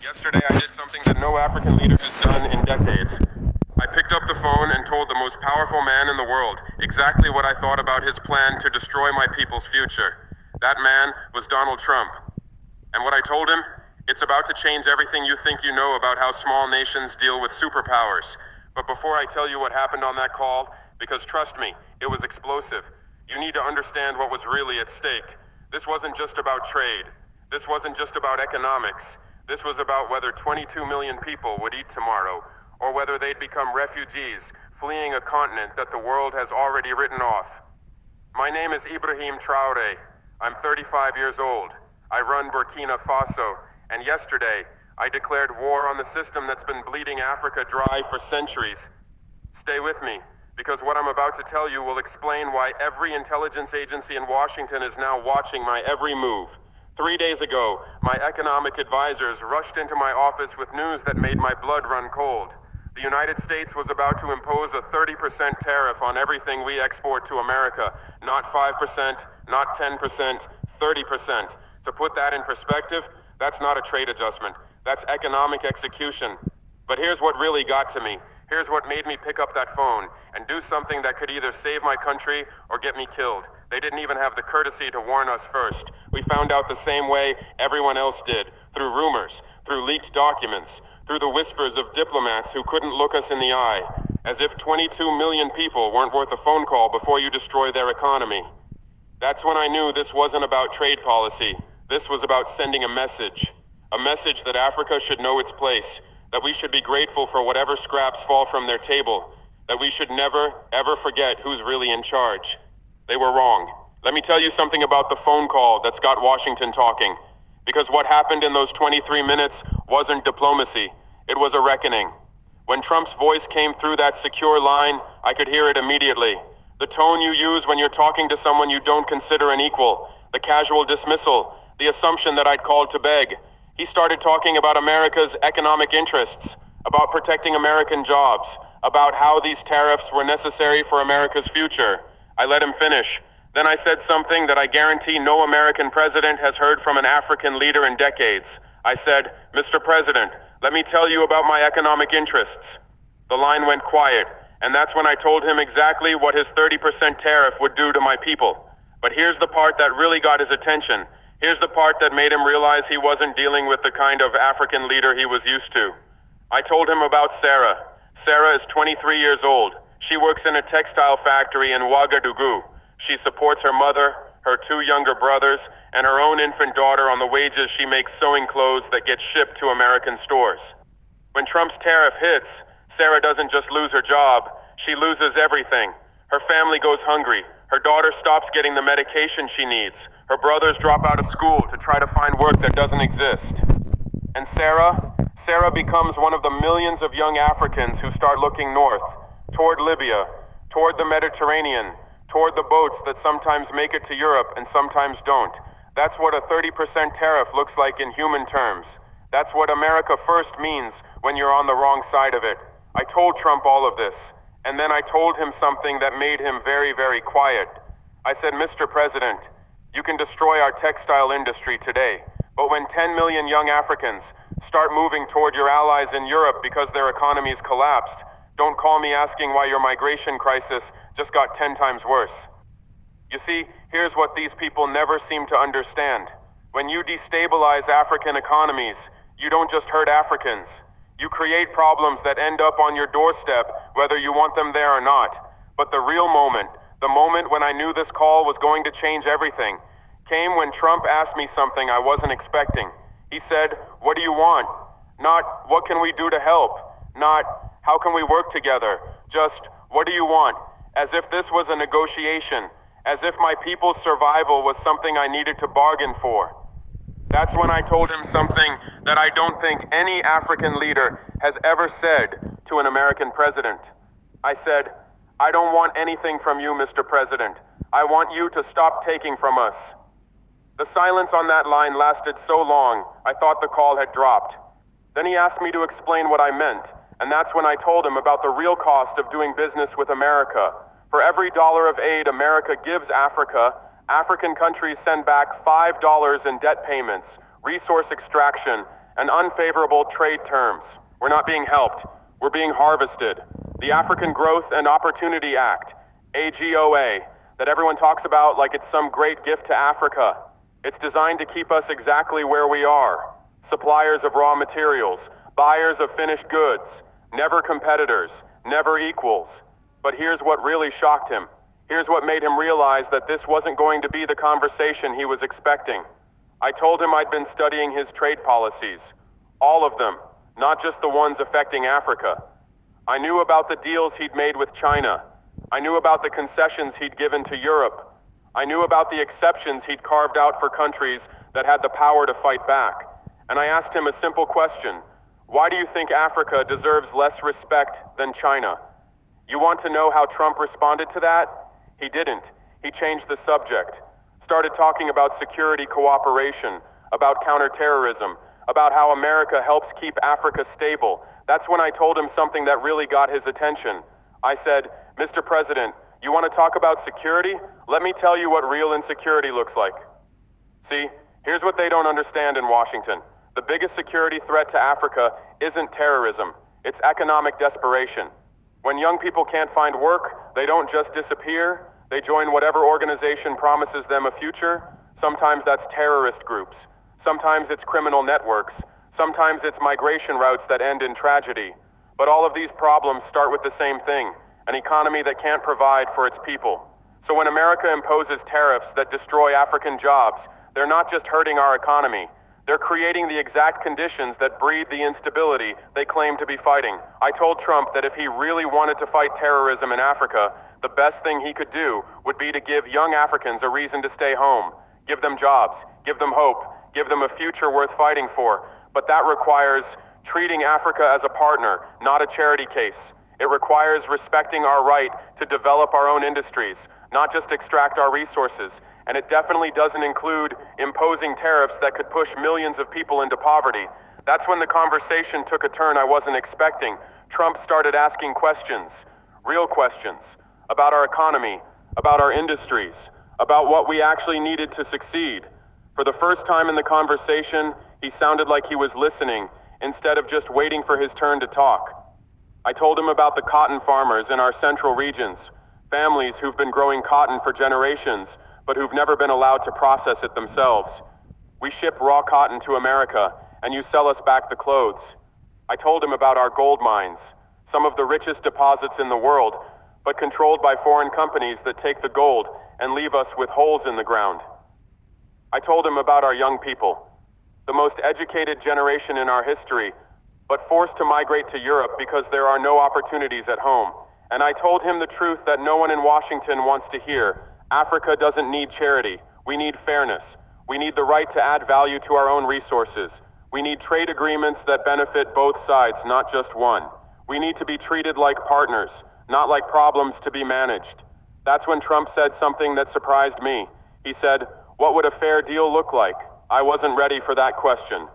Yesterday I did something that no African leader has done in decades. I picked up the phone and told the most powerful man in the world exactly what I thought about his plan to destroy my people's future. That man was Donald Trump. And what I told him? It's about to change everything you think you know about how small nations deal with superpowers. But before I tell you what happened on that call, because trust me, it was explosive, you need to understand what was really at stake. This wasn't just about trade. This wasn't just about economics. This was about whether 22 million people would eat tomorrow, or whether they'd become refugees fleeing a continent that the world has already written off. My name is Ibrahim Traoré. I'm 35 years old. I run Burkina Faso, and yesterday I declared war on the system that's been bleeding Africa dry for centuries. Stay with me, because what I'm about to tell you will explain why every intelligence agency in Washington is now watching my every move. 3 days ago, my economic advisors rushed into my office with news that made my blood run cold. The United States was about to impose a 30% tariff on everything we export to America. Not 5%, not 10%, 30%. To put that in perspective, that's not a trade adjustment. That's economic execution. But here's what really got to me. Here's what made me pick up that phone and do something that could either save my country or get me killed. They didn't even have the courtesy to warn us first. We found out the same way everyone else did, through rumors, through leaked documents, through the whispers of diplomats who couldn't look us in the eye, as if 22 million people weren't worth a phone call before you destroy their economy. That's when I knew this wasn't about trade policy. This was about sending a message that Africa should know its place, that we should be grateful for whatever scraps fall from their table, that we should never, ever forget who's really in charge. They were wrong. Let me tell you something about the phone call that's got Washington talking. Because what happened in those 23 minutes wasn't diplomacy. It was a reckoning. When Trump's voice came through that secure line, I could hear it immediately. The tone you use when you're talking to someone you don't consider an equal, the casual dismissal, the assumption that I'd called to beg. He started talking about America's economic interests, about protecting American jobs, about how these tariffs were necessary for America's future. I let him finish. Then I said something that I guarantee no American president has heard from an African leader in decades. I said, "Mr. President, let me tell you about my economic interests." The line went quiet, and that's when I told him exactly what his 30% tariff would do to my people. But here's the part that really got his attention. Here's the part that made him realize he wasn't dealing with the kind of African leader he was used to. I told him about Sarah. Sarah is 23 years old. She works in a textile factory in Ouagadougou. She supports her mother, her 2 younger brothers, and her own infant daughter on the wages she makes sewing clothes that get shipped to American stores. When Trump's tariff hits, Sarah doesn't just lose her job, she loses everything. Her family goes hungry. Her daughter stops getting the medication she needs. Her brothers drop out of school to try to find work that doesn't exist. And Sarah becomes one of the millions of young Africans who start looking north, toward Libya, toward the Mediterranean, toward the boats that sometimes make it to Europe and sometimes don't. That's what a 30% tariff looks like in human terms. That's what America first means when you're on the wrong side of it. I told Trump all of this, and then I told him something that made him very, very quiet. I said, "Mr. President, you can destroy our textile industry today, but when 10 million young Africans start moving toward your allies in Europe because their economies collapsed, don't call me asking why your migration crisis just got 10 times worse." You see, here's what these people never seem to understand. When you destabilize African economies, you don't just hurt Africans. You create problems that end up on your doorstep, whether you want them there or not. But the real moment, the moment when I knew this call was going to change everything, came when Trump asked me something I wasn't expecting. He said, "What do you want?" Not, "What can we do to help?" Not, "How can we work together?" Just, "What do you want?" As if this was a negotiation, as if my people's survival was something I needed to bargain for. That's when I told him something that I don't think any African leader has ever said to an American president. I said, "I don't want anything from you, Mr. President. I want you to stop taking from us." The silence on that line lasted so long, I thought the call had dropped. Then he asked me to explain what I meant, and that's when I told him about the real cost of doing business with America. For every dollar of aid America gives Africa, African countries send back $5 in debt payments, resource extraction, and unfavorable trade terms. We're not being helped. We're being harvested. The African Growth and Opportunity Act, AGOA, that everyone talks about like it's some great gift to Africa. It's designed to keep us exactly where we are. Suppliers of raw materials, buyers of finished goods, never competitors, never equals. But here's what really shocked him. Here's what made him realize that this wasn't going to be the conversation he was expecting. I told him I'd been studying his trade policies. All of them, not just the ones affecting Africa. I knew about the deals he'd made with China. I knew about the concessions he'd given to Europe. I knew about the exceptions he'd carved out for countries that had the power to fight back. And I asked him a simple question. Why do you think Africa deserves less respect than China? You want to know how Trump responded to that? He didn't. He changed the subject. Started talking about security cooperation, about counterterrorism, about how America helps keep Africa stable. That's when I told him something that really got his attention. I said, Mr. President, you want to talk about security? Let me tell you what real insecurity looks like. See, here's what they don't understand in Washington. The biggest security threat to Africa isn't terrorism, it's economic desperation. When young people can't find work, they don't just disappear, they join whatever organization promises them a future. Sometimes that's terrorist groups. Sometimes it's criminal networks. Sometimes it's migration routes that end in tragedy. But all of these problems start with the same thing, an economy that can't provide for its people. So when America imposes tariffs that destroy African jobs, they're not just hurting our economy. They're creating the exact conditions that breed the instability they claim to be fighting. I told Trump that if he really wanted to fight terrorism in Africa, the best thing he could do would be to give young Africans a reason to stay home, give them jobs, give them hope, give them a future worth fighting for. But that requires treating Africa as a partner, not a charity case. It requires respecting our right to develop our own industries, not just extract our resources. And it definitely doesn't include imposing tariffs that could push millions of people into poverty. That's when the conversation took a turn I wasn't expecting. Trump started asking questions, real questions, about our economy, about our industries, about what we actually needed to succeed. For the first time in the conversation, he sounded like he was listening instead of just waiting for his turn to talk. I told him about the cotton farmers in our central regions, families who've been growing cotton for generations, but who've never been allowed to process it themselves. We ship raw cotton to America, and you sell us back the clothes. I told him about our gold mines, some of the richest deposits in the world, but controlled by foreign companies that take the gold and leave us with holes in the ground. I told him about our young people, the most educated generation in our history, but forced to migrate to Europe because there are no opportunities at home. And I told him the truth that no one in Washington wants to hear. Africa doesn't need charity. We need fairness. We need the right to add value to our own resources. We need trade agreements that benefit both sides, not just one. We need to be treated like partners, not like problems to be managed. That's when Trump said something that surprised me. He said, "What would a fair deal look like?" I wasn't ready for that question.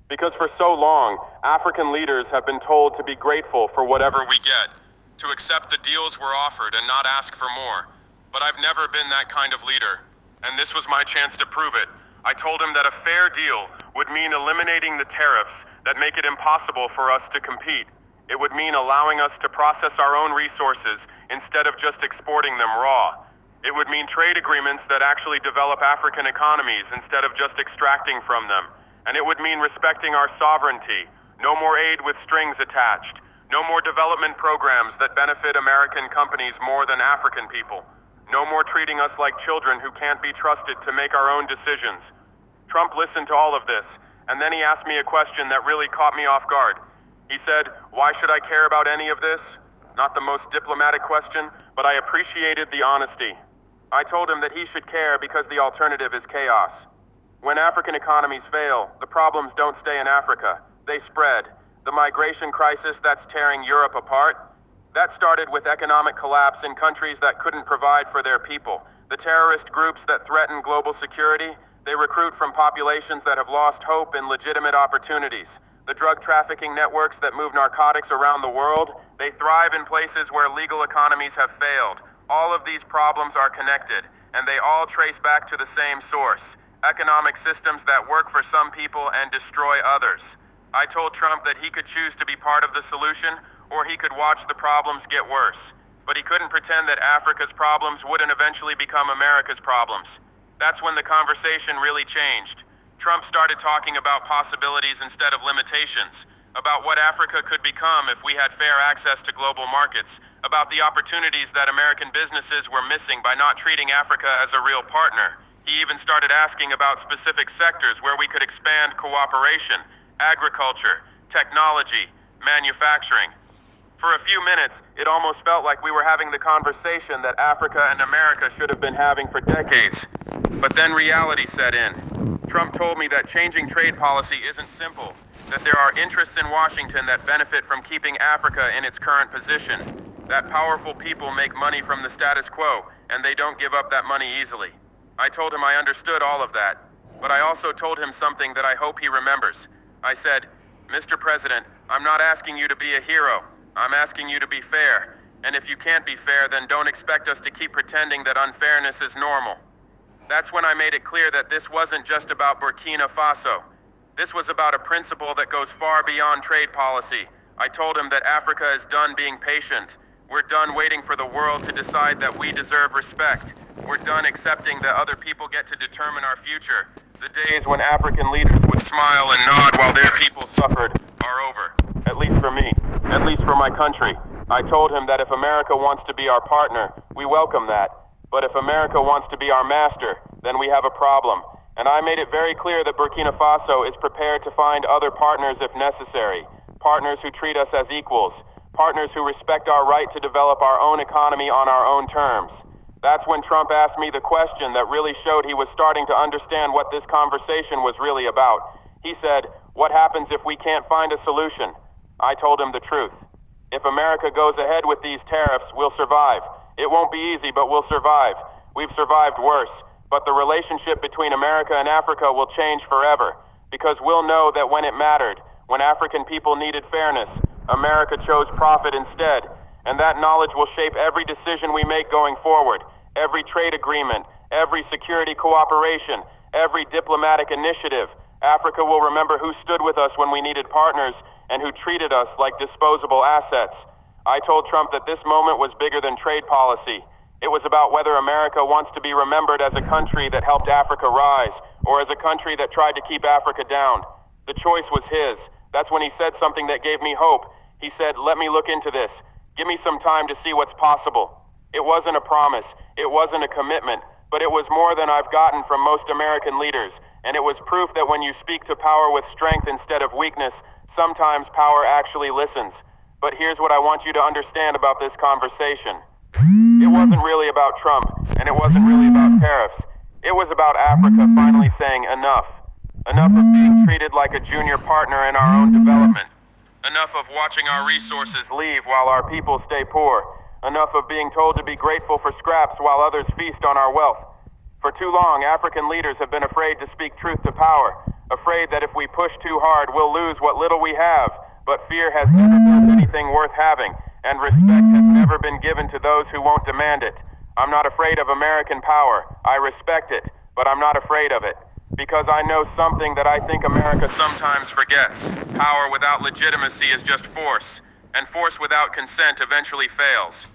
Because for so long, African leaders have been told to be grateful for whatever we get, to accept the deals we're offered and not ask for more. But I've never been that kind of leader, and this was my chance to prove it. I told him that a fair deal would mean eliminating the tariffs that make it impossible for us to compete. It would mean allowing us to process our own resources instead of just exporting them raw. It would mean trade agreements that actually develop African economies instead of just extracting from them. And it would mean respecting our sovereignty, no more aid with strings attached, no more development programs that benefit American companies more than African people. No more treating us like children who can't be trusted to make our own decisions. Trump listened to all of this, and then he asked me a question that really caught me off guard. He said, "Why should I care about any of this?" Not the most diplomatic question, but I appreciated the honesty. I told him that he should care because the alternative is chaos. When African economies fail, the problems don't stay in Africa. They spread. The migration crisis that's tearing Europe apart, that started with economic collapse in countries that couldn't provide for their people. The terrorist groups that threaten global security, they recruit from populations that have lost hope in legitimate opportunities. The drug trafficking networks that move narcotics around the world, they thrive in places where legal economies have failed. All of these problems are connected, and they all trace back to the same source: economic systems that work for some people and destroy others. I told Trump that he could choose to be part of the solution, or he could watch the problems get worse. But he couldn't pretend that Africa's problems wouldn't eventually become America's problems. That's when the conversation really changed. Trump started talking about possibilities instead of limitations, about what Africa could become if we had fair access to global markets, about the opportunities that American businesses were missing by not treating Africa as a real partner. He even started asking about specific sectors where we could expand cooperation: agriculture, technology, manufacturing. For a few minutes, it almost felt like we were having the conversation that Africa and America should have been having for decades. But then reality set in. Trump told me that changing trade policy isn't simple, that there are interests in Washington that benefit from keeping Africa in its current position, that powerful people make money from the status quo, and they don't give up that money easily. I told him I understood all of that, but I also told him something that I hope he remembers. I said, "Mr. President, I'm not asking you to be a hero. I'm asking you to be fair. And if you can't be fair, then don't expect us to keep pretending that unfairness is normal." That's when I made it clear that this wasn't just about Burkina Faso. This was about a principle that goes far beyond trade policy. I told him that Africa is done being patient. We're done waiting for the world to decide that we deserve respect. We're done accepting that other people get to determine our future. The days when African leaders would smile and nod while their people suffered are over. At least for me. At least for my country. I told him that if America wants to be our partner, we welcome that. But if America wants to be our master, then we have a problem. And I made it very clear that Burkina Faso is prepared to find other partners if necessary. Partners who treat us as equals. Partners who respect our right to develop our own economy on our own terms. That's when Trump asked me the question that really showed he was starting to understand what this conversation was really about. He said, "What happens if we can't find a solution?" I told him the truth. If America goes ahead with these tariffs, we'll survive. It won't be easy, but we'll survive. We've survived worse. But the relationship between America and Africa will change forever. Because we'll know that when it mattered, when African people needed fairness, America chose profit instead. And that knowledge will shape every decision we make going forward. Every trade agreement, every security cooperation, every diplomatic initiative. Africa will remember who stood with us when we needed partners and who treated us like disposable assets. I told Trump that this moment was bigger than trade policy. It was about whether America wants to be remembered as a country that helped Africa rise, or as a country that tried to keep Africa down. The choice was his. That's when he said something that gave me hope. He said, "Let me look into this. Give me some time to see what's possible." It wasn't a promise. It wasn't a commitment. But it was more than I've gotten from most American leaders. And it was proof that when you speak to power with strength instead of weakness, sometimes power actually listens. But here's what I want you to understand about this conversation. It wasn't really about Trump, and it wasn't really about tariffs. It was about Africa finally saying enough. Enough of being treated like a junior partner in our own development. Enough of watching our resources leave while our people stay poor. Enough of being told to be grateful for scraps while others feast on our wealth. For too long, African leaders have been afraid to speak truth to power, afraid that if we push too hard, we'll lose what little we have. But fear has never built anything worth having, and respect has never been given to those who won't demand it. I'm not afraid of American power. I respect it, but I'm not afraid of it. Because I know something that I think America sometimes forgets. Power without legitimacy is just force, and force without consent eventually fails.